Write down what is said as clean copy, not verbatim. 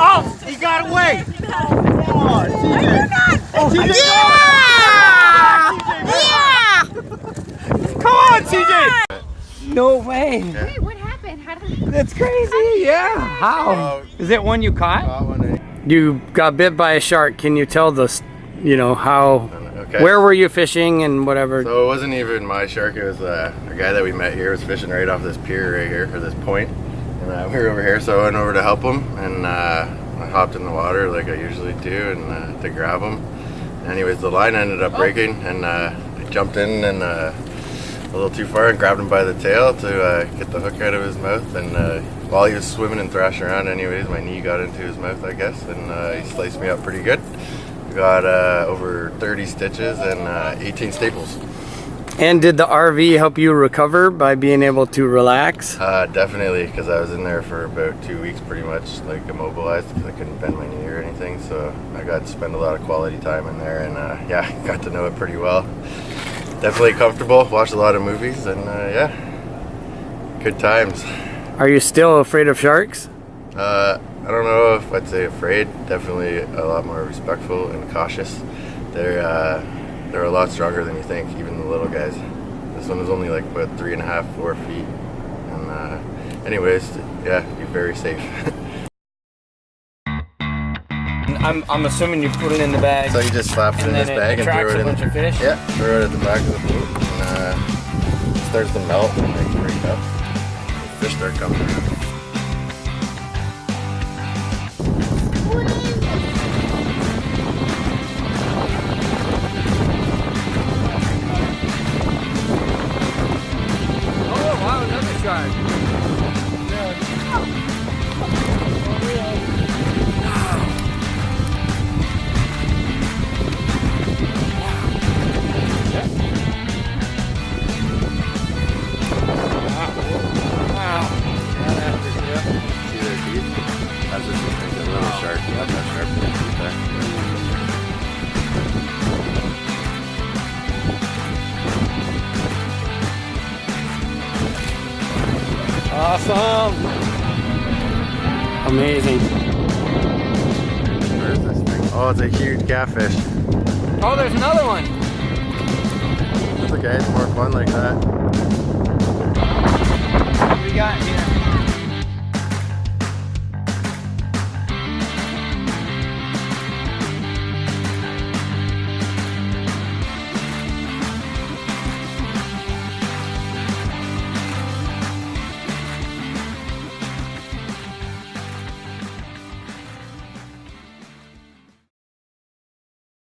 Oh, he got away. Come on, TJ. Oh, TJ. Yeah! Come on, TJ. No way. Yeah. Wait, what happened? How did That's crazy. Yeah. How? Is it one you caught? You got bit by a shark. Can you tell the, you know, how? Okay. Where were you fishing and whatever? So it wasn't even my shark. It was a guy that we met here was fishing right off this pier right here, or this point. And we were over here, so I went over to help him, and I hopped in the water like I usually do, and to grab him. Anyways, the line ended up breaking, and I jumped in and a little too far and grabbed him by the tail to get the hook out of his mouth. And while he was swimming and thrashing around, anyways, my knee got into his mouth, I guess, and he sliced me up pretty good. Got over 30 stitches and 18 staples. And did the RV help you recover by being able to relax? Definitely, because I was in there for about 2 weeks pretty much, like immobilized, because I couldn't bend my knee or anything. So I got to spend a lot of quality time in there, and yeah, got to know it pretty well. Definitely comfortable, watched a lot of movies, and yeah, good times. Are you still afraid of sharks? I don't know if I'd say afraid. Definitely a lot more respectful and cautious. They're a lot stronger than you think, even the little guys. This one was only like about 3.5, 4 feet. And anyways, yeah, be very safe. I'm assuming you put it in the bag. So you just slap it in this bag and throw it in. A bunch of fish? Yeah, throw it at the back of the boat, and it starts to melt and like break up. The fish start coming out. Awesome! Amazing. Where's this thing? Oh, it's a huge catfish. Oh, there's another one. It's okay, it's more fun like that. What do we got here?